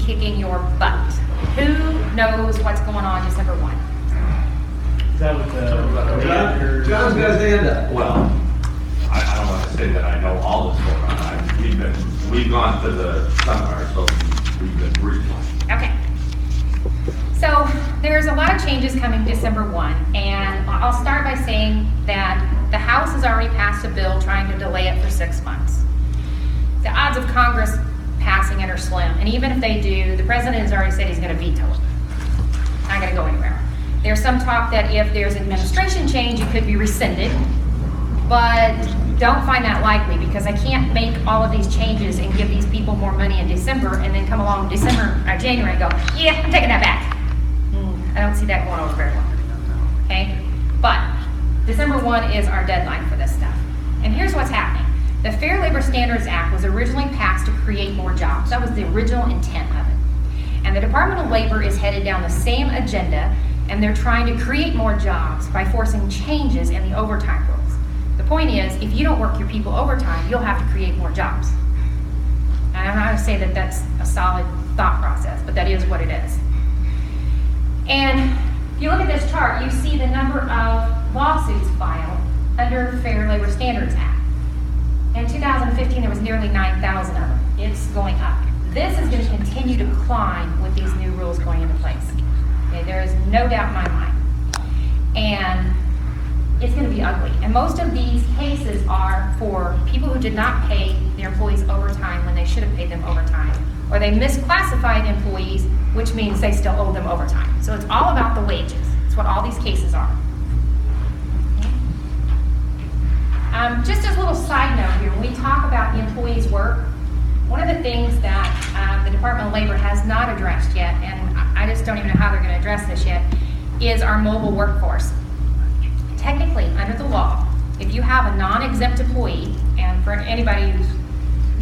kicking your butt. Who knows what's going on December 1? Is that with the... John's got his hand up. Well, I don't want to say that I know all this going on. We've gone to the seminar, so we've been briefed. Okay. So there's a lot of changes coming December 1, and I'll start by saying that the House has already passed a bill trying to delay it for 6 months. The odds of Congress passing it are slim, and even if they do, the president has already said he's going to veto it. Not going to go anywhere. There's some talk that if there's administration change, it could be rescinded, but don't find that likely because I can't make all of these changes and give these people more money in December and then come along January and go, yeah, I'm taking that back. I don't see that going over very well. Okay? But December 1 is our deadline for this stuff. And here's what's happening. The Fair Labor Standards Act was originally passed to create more jobs. That was the original intent of it. And the Department of Labor is headed down the same agenda, and they're trying to create more jobs by forcing changes in the overtime rules. The point is, if you don't work your people overtime, you'll have to create more jobs. And I don't know how to say that that's a solid thought process, but that is what it is. And if you look at this chart, you see the number of lawsuits filed under Fair Labor Standards Act. In 2015, there was nearly 9,000 of them. It's going up. This is going to continue to climb with these new rules going into place. Okay, there is no doubt in my mind. And it's going to be ugly. And most of these cases are for people who did not pay their employees overtime when they should have paid them overtime. Or they misclassified employees, which means they still owe them overtime. So it's all about the wages. It's what all these cases are. Just as a little side note here, when we talk about the employees' work, one of the things that the Department of Labor has not addressed yet, and I just don't even know how they're going to address this yet, is our mobile workforce. Technically, under the law, if you have a non-exempt employee, and for anybody who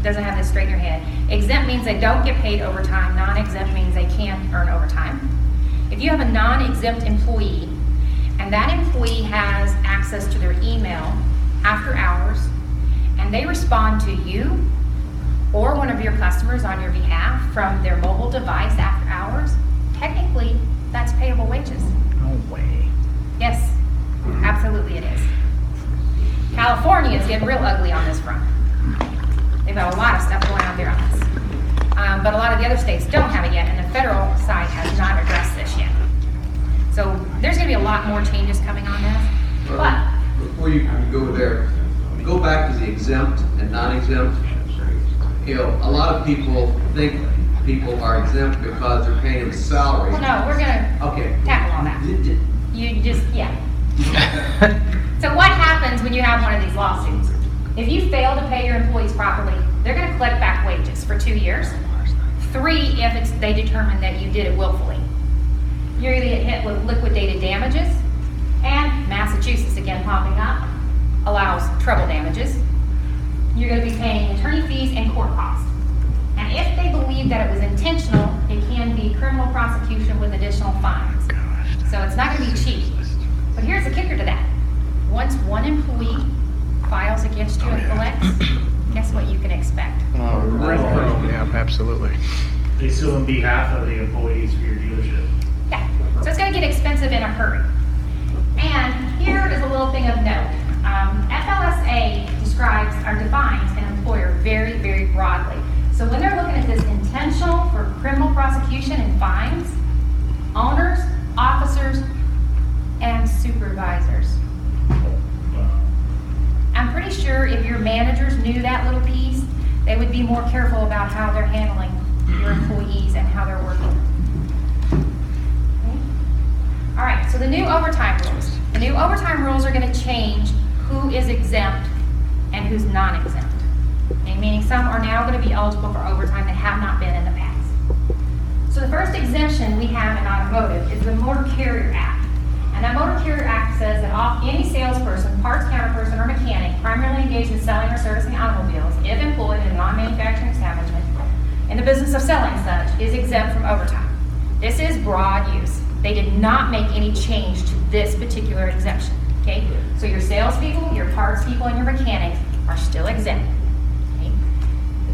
doesn't have this straight in your head, exempt means they don't get paid overtime, non-exempt means they can earn overtime. If you have a non-exempt employee, and that employee has access to their email after hours, and they respond to you or one of your customers on your behalf from their mobile device after hours, technically, that's payable wages. No way. Yes, absolutely it is. California is getting real ugly on this front. They've got a lot of stuff going on there on this. But a lot of the other states don't have it yet, and the federal side has not addressed this yet. So there's going to be a lot more changes coming on this. But Before you go there, go back to the exempt and non-exempt. You know, a lot of people think people are exempt because they're paying them salary. well, no, we're going to tackle all that. You just, yeah. So what happens when you have one of these lawsuits? If you fail to pay your employees properly, they're going to collect back wages for 2 years. 3 if they determine that you did it willfully. You're going to get hit with liquidated damages, and Massachusetts, again popping up, allows treble damages. You're going to be paying attorney fees and court costs. And if they believe that it was intentional, it can be criminal prosecution with additional fines. So it's not going to be cheap. But here's the kicker to that. Once one employee files against you and collects, guess what you can expect? Yeah, absolutely. They sue on behalf of the employees for your dealership. Yeah, so it's going to get expensive in a hurry. And here is a little thing of note. FLSA describes or defines an employer very, very broadly. So when they're looking at this intentional for criminal prosecution and fines, owners, officers, and supervisors. I'm pretty sure if your managers knew that little piece, they would be more careful about how they're handling your employees and how they're working. All right, so the new overtime rules. The new overtime rules are going to change who is exempt and who's non-exempt. Okay, meaning some are now going to be eligible for overtime that have not been in the past. So the first exemption we have in automotive is the Motor Carrier Act. And that Motor Carrier Act says that any salesperson, parts counterperson, or mechanic primarily engaged in selling or servicing automobiles, if employed in a non-manufacturing establishment in the business of selling such, is exempt from overtime. This is broad use. They did not make any change to this particular exemption. Okay? So your salespeople, your parts people, and your mechanics are still exempt. Okay?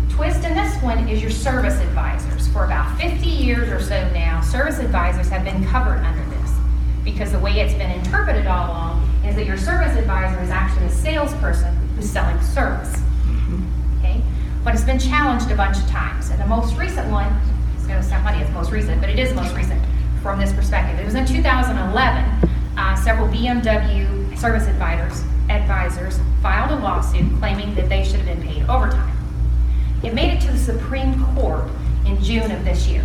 The twist in this one is your service advisors. For about 15 service advisors have been covered under this. Because the way it's been interpreted all along is that your service advisor is actually a salesperson who's selling service. Okay? But it's been challenged a bunch of times. And the most recent one, it's going to sound funny, it's most recent, but it is most recent from this perspective. It was in 2011, several BMW service advisors filed a lawsuit claiming that they should have been paid overtime. It made it to the Supreme Court in June of this year.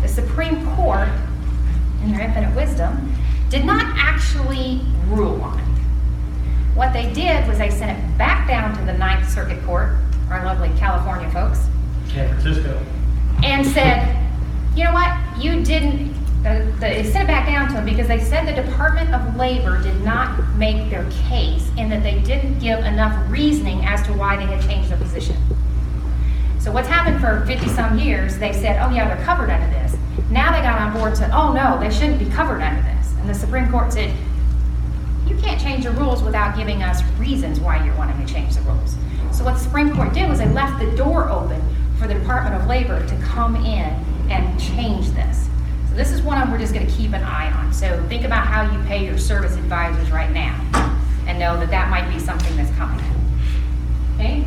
The Supreme Court, in their infinite wisdom, did not actually rule on it. What they did was they sent it back down to the Ninth Circuit Court, our lovely California folks, San Francisco. and said, you know what, you didn't, they sent it back down to them because they said the Department of Labor did not make their case in that they didn't give enough reasoning as to why they had changed their position. So what's happened for 50-some years, they said, oh yeah, they're covered under this. Now they got on board and said, oh no, they shouldn't be covered under this. And the Supreme Court said, you can't change the rules without giving us reasons why you're wanting to change the rules. So what the Supreme Court did was they left the door open for the Department of Labor to come in and change this. So this is one we're just going to keep an eye on. So think about how you pay your service advisors right now and know that that might be something that's coming. Okay?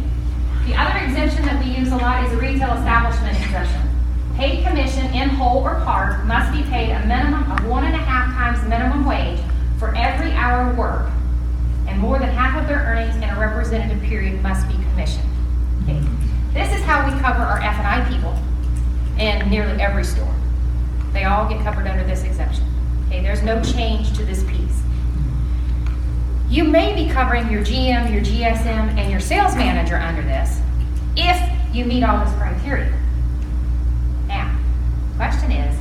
The other exemption that we use a lot is a retail establishment exemption. Paid commission in whole or part must be paid a minimum of 1.5 times the minimum wage for every hour worked, and more than half of their earnings in a representative period must be commissioned. Okay. This is how we cover our F&I people in nearly every store. They all get covered under this exemption. Okay, there's no change to this piece. You may be covering your GM, your GSM, and your sales manager under this if you meet all this criteria. Now, the question is,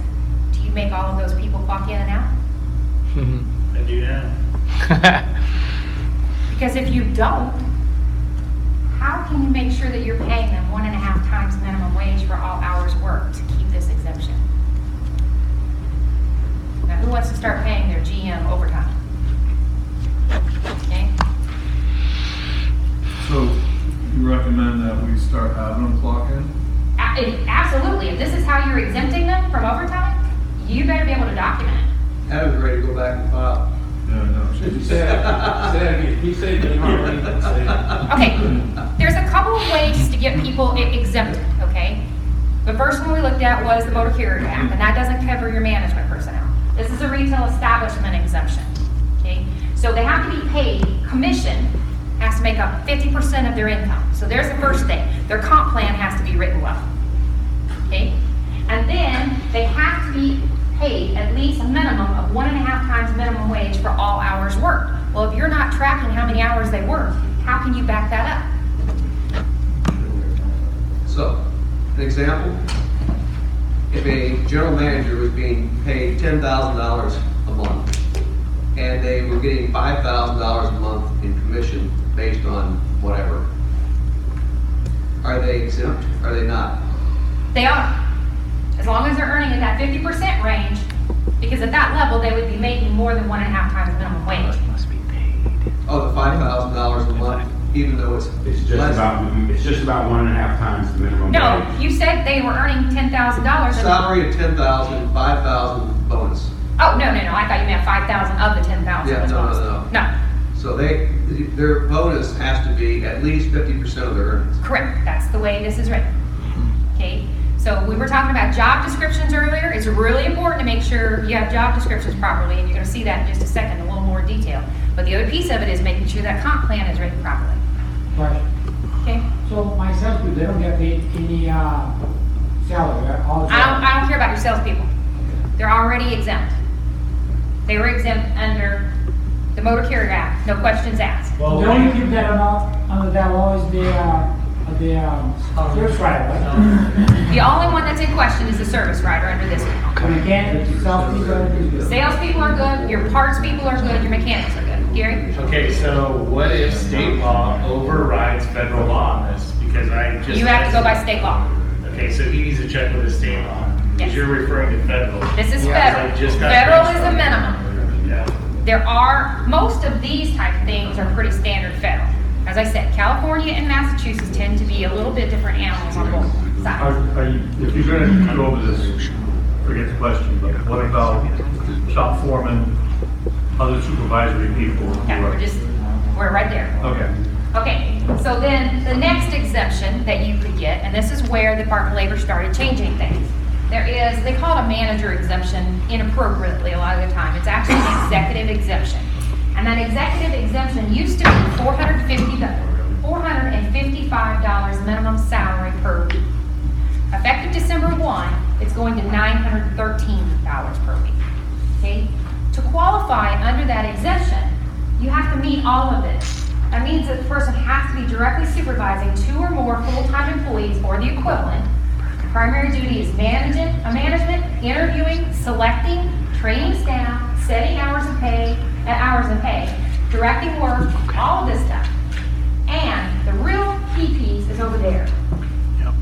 do you make all of those people clock in and out? I do now. Because if you don't, how can you make sure that you're paying them 1.5 times minimum wage for all hours worked to keep this exemption? Now, who wants to start paying their GM overtime? Okay? So you recommend that we start having them clock in? Absolutely. If this is how you're exempting them from overtime, you better be able to document it. Adam's ready to go back and file. Yeah, no. Say that again. He said that already. Okay, there's a couple of ways to get people exempted, okay? The first one we looked at was the Motor Carrier Act, and that doesn't cover your management personnel. This is a retail establishment exemption, okay? So they have to be paid, commission has to make up 50% of their income. So there's the first thing. Their comp plan has to be written well, okay? And then they have to be paid at least a minimum of 1.5 times minimum wage for all hours worked. Well, if you're not tracking how many hours they work, how can you back that up? So, an example, if a general manager was being paid $10,000 a month, and they were getting $5,000 a month in commission based on whatever, are they exempt? Are they not? They are. As long as they're earning in that 50% range, because at that level, they would be making more than 1.5 times minimum wage. Must be paid. Oh, the $5,000 a month, even though it's It's just less. about 1.5 times the minimum No, wage. you said they were earning $10,000. Salary of $10,000, $5,000 bonus. Oh, no, I thought you meant 5,000 of the 10,000. Yeah, no. No, So their bonus has to be at least 50% of their earnings. correct. That's the way this is written. Okay? So we were talking about job descriptions earlier. It's really important to make sure you have job descriptions properly, and you're going to see that in just a second, in a little more detail. But the other piece of it is making sure that comp plan is written properly. Right. Okay? So my salespeople, they don't get paid any salary, right? All salary. I don't care about your salespeople. They're already exempt. They were exempt under the Motor Carrier Act, no questions asked. Well, The only people that are not under that law is the service rider, right? The only one that's in question is the service rider under this one. The mechanic, the salespeople, Salespeople are good, your parts people are good, your mechanics are good. Gary? Okay, so what if state law overrides federal law on this? Because I just. You have to go by state law. Okay, so he needs to check with the state law. Yes. Because you're referring to federal. This is Yeah, federal. I just got Federal finished is the talking. minimum. Yeah. There are, most of these type of things are pretty standard federal. As I said, California and Massachusetts tend to be a little bit different animals on both sides. If you're gonna go over this forget the question, but what about shop foreman, other supervisory people? who Yeah, are- we're right there. Okay. Okay, so then the next exemption that you could get, and this is where the Department of Labor started changing things. There is, they call it a manager exemption inappropriately a lot of the time. It's actually an executive exemption. And that executive exemption used to be $455 minimum salary per week. Effective December 1, it's going to $913 per week. Okay? To qualify under that exemption, you have to meet all of this. That means that the person has to be directly supervising 2 or more full-time employees or the equivalent. Primary duty is management, interviewing, selecting, training staff, setting hours of pay, directing work, all of this stuff. And the real key piece is over there.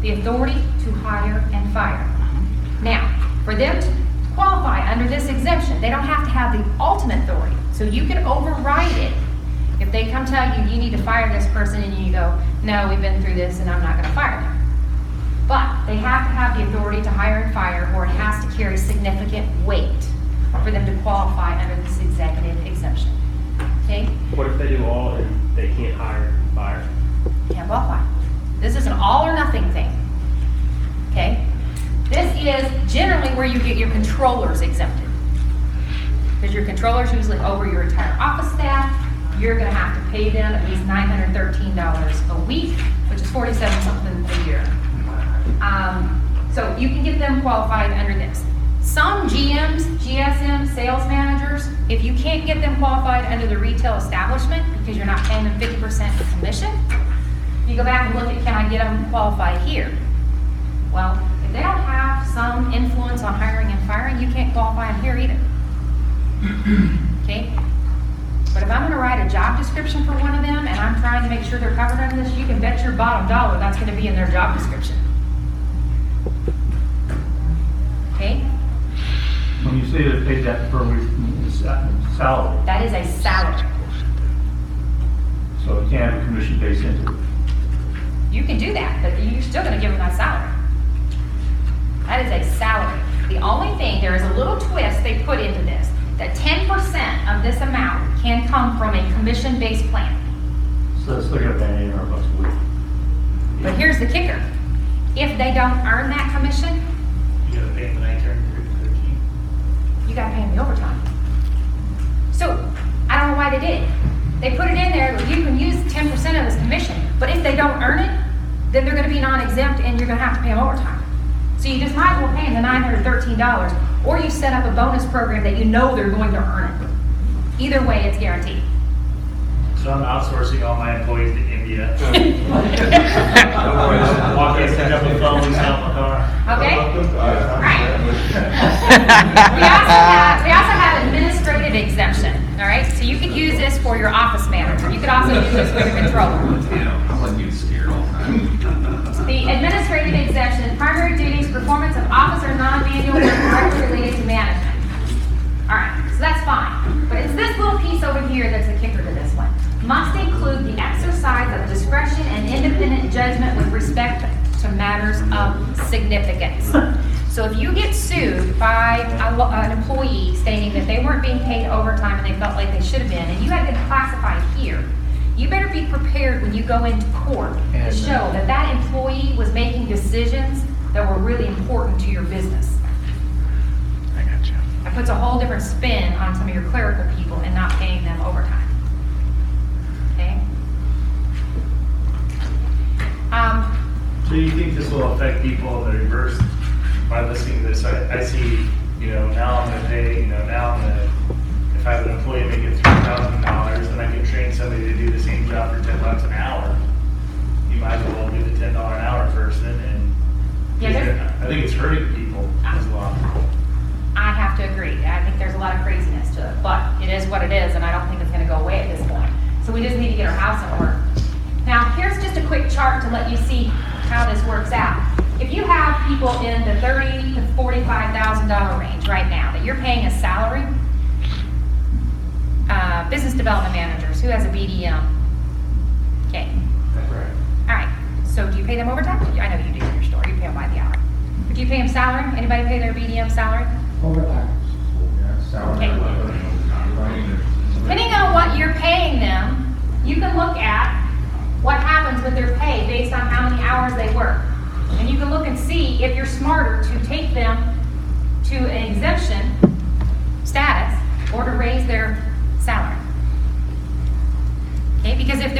The authority to hire and fire. Now, for them to qualify under this exemption, they don't have to have the ultimate authority. So you can override it. If they come tell you, you need to fire this person, and you go, no, we've been through this and I'm not gonna fire them. But they have to have the authority to hire and fire, or it has to carry significant weight for them to qualify under this executive exemption. Okay? What if they do all and they can't hire and fire? Can't qualify. This is an all or nothing thing. Okay? This is generally where you get your controllers exempted. Because your controllers usually over your entire office staff. You're gonna have to pay them at least $913 a week, which is 47 something a year. So you can get them qualified under this. Some GMs, GSM, sales managers, if you can't get them qualified under the retail establishment because you're not paying them 50% commission, you go back and look at, can I get them qualified here? Well, if they don't have some influence on hiring and firing, you can't qualify them here either. Okay? But if I'm gonna write a job description for one of them and I'm trying to make sure they're covered under this, you can bet your bottom dollar that's gonna be in their job description. Okay? When you say they paid that per week salary, That is a salary. so it can't have a commission based into it. You can do that, but you're still gonna give them that salary. That is a salary. The only thing, there is a little twist they put into this, that 10% of this amount can come from a commission-based plan. So it's still gonna pay $800 a week. But here's the kicker. If they don't earn that commission, You gotta pay them the 13. you gotta pay them the overtime. So, I don't know why they did it. They put it in there, that you can use 10% of this commission, but if they don't earn it, then they're gonna be non-exempt and you're gonna have to pay them overtime. So you just might as well pay them the $913, or you set up a bonus program that you know they're going to earn it. Either way, it's guaranteed. So I'm outsourcing all my employees to India. Walk in, pick up the phone, sell my car. Okay? Alright. We also have administrative exemption, alright? So you could use this for your office manager. You could also use this for your controller. I'm like you scared all the time. The administrative exemption, primary duties, performance of office or non-manual work directly related to management. Alright, so that's fine. But it's this little piece over here that's the kicker to this one. Must include the exercise of discretion and independent judgment with respect to matters of significance. So if you get sued by an employee stating that they weren't being paid overtime and they felt like they should have been, and you had been classified here, you better be prepared when you go into court to show that that employee was making decisions that were really important to your business. I got you. That puts a whole different spin on some of your clerical people and not paying them overtime. Okay? So you think this will affect people in the reverse by listening to this? I see, now I'm gonna pay, now I'm gonna, if I have an employee making $3,000, then I can train somebody to do the same job for $10 an hour. You might as well do the $10 an hour person, and Yeah, I think it's hurting people as well. I have to agree. I think there's a lot of craziness to it, but it is what it is, and I don't think it's gonna go away at this point. So we just need to get our house in order. Now, here's just a quick chart to let you see how this works out. If you have people in the $30,000 to $45,000 range right now that you're paying a salary, business development managers, who has a BDM? Okay. Right. All right. So do you pay them overtime? I know you do in your store. You pay them by the hour. Do you pay them salary? Anybody pay their BDM salary? Overtime. Okay. Depending on what you're paying them, you can look at what happens with their pay based on how many hours they work. And you can look and see if you're smarter to take them to an exemption status or to raise their salary. Okay, because if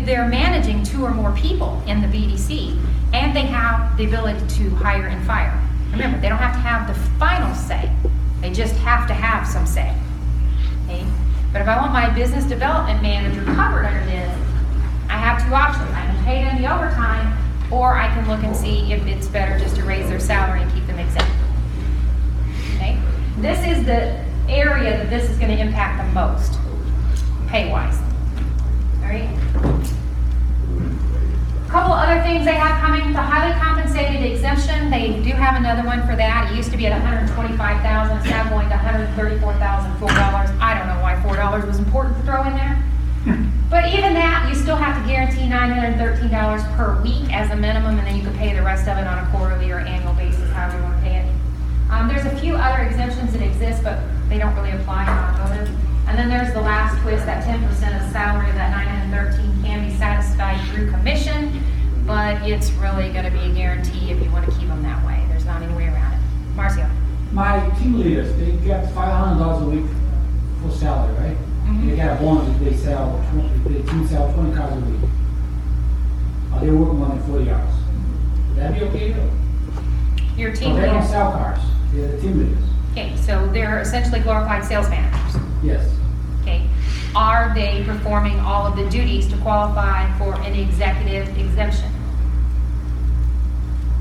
they're managing 2 or more people in the BDC and they have the ability to hire and fire, remember, they don't have to have the final say. They just have to have some say. Okay? But if I want my business development manager covered under this, I have 2 options. I can pay them the overtime, or I can look and see if it's better just to raise their salary and keep them exempt. Okay? This is the area that this is going to impact the most, pay-wise. All right? A couple other things they have coming, the highly compensated exemption, they do have another one for that. It used to be at $125,000, it's now going to $134,004. I don't know why $4 was important to throw in there. But even that, you still have to guarantee $913 per week as a minimum, and then you can pay the rest of it on a quarterly or annual basis, however you want to pay it. There's a few other exemptions that exist, but they don't really apply in automotive. And then there's the last twist, that 10% of salary of that $913 can be satisfied through commission, but it's really going to be a guarantee if you want to keep them that way. There's not any way around it. Marcio. My team leaders, they get $500 a week for salary, right? Mhm. They get a bonus if they sell, if the team sell 20 cars a week. They're working more than 40 hours. Would that be okay? Your So team they don't leaders. sell cars, they're the team leaders. Okay, so they're essentially glorified sales managers. Yes. Okay, are they performing all of the duties to qualify for an executive exemption?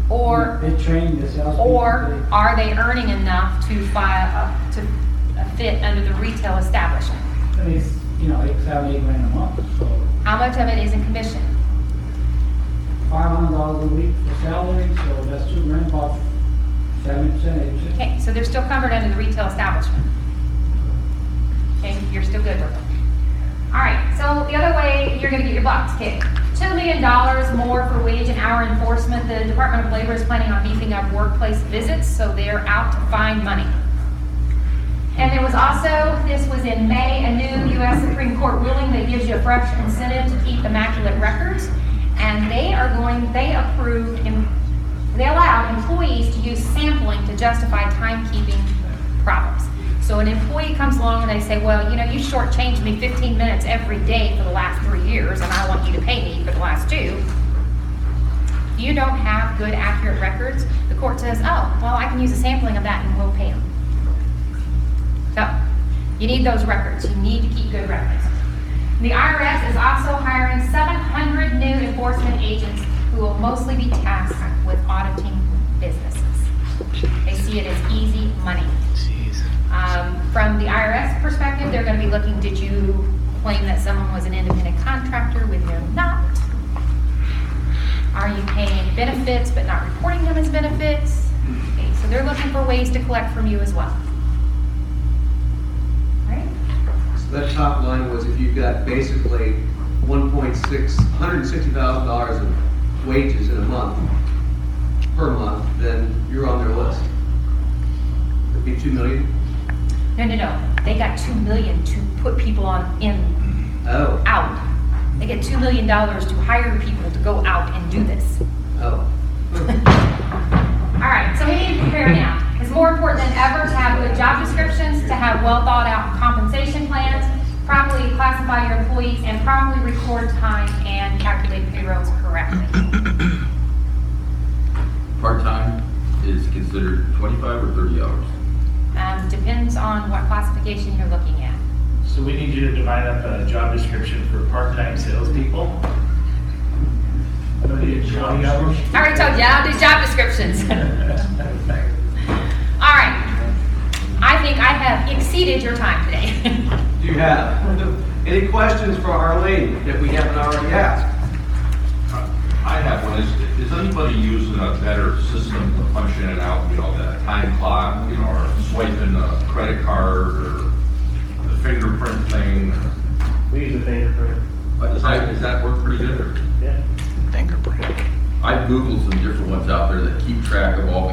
Or They train the salespeople. Or are they earning enough to fit under the retail establishment? At least, $8, $7, $8 grand a month, so How much of it is in commission? $500 a week for salary, so that's $2 grand, about 70%, 80%. Okay, so they're still covered under the retail establishment. Okay, you're still good with them. All right, so the other way you're gonna get your butts kicked. $2 million more for wage and hour enforcement. The Department of Labor is planning on beefing up workplace visits, so they're out to find money. And there was also, this was in May, a new U.S. Supreme Court ruling that gives you a fresh incentive to keep immaculate records. And they allowed employees to use sampling to justify timekeeping problems. So an employee comes along and they say, well, you shortchanged me 15 minutes every day for the last 3 years, and I want you to pay me for the last 2. You don't have good, accurate records. The court says, oh, well, I can use a sampling of that and we'll pay them. So, you need those records. You need to keep good records. The IRS is also hiring 700 new enforcement agents who will mostly be tasked with auditing businesses. They see it as easy money. From the IRS perspective, they're going to be looking, did you claim that someone was an independent contractor when they're not? Are you paying benefits but not reporting them as benefits? Okay, so they're looking for ways to collect from you as well. So that top line was if you've got basically $160,000 of wages in a month, per month, then you're on their list. It'd be $2 million? No. They got $2 million to put people out. They get $2 million to hire people to go out and do this. Oh. All right, so we need to prepare now. It's more important than ever to have good job descriptions, to have well thought out compensation plans, properly classify your employees, and properly record time and calculate payrolls correctly. Part-time is considered 25 or 30 hours? Depends on what classification you're looking at. So we need you to divide up a job description for part-time salespeople. What do you, 20 hours? I already told you, I'll do job descriptions. All right. I think I have exceeded your time today. Do you have any questions for Arlene that we haven't already asked? I have one. Is anybody using a better system to punch in and out, that time clock, or swiping a credit card, or the fingerprint thing? We use a fingerprint. Does that work pretty good? Or? Yeah. Fingerprint. I've Googled some different ones out there that keep track of all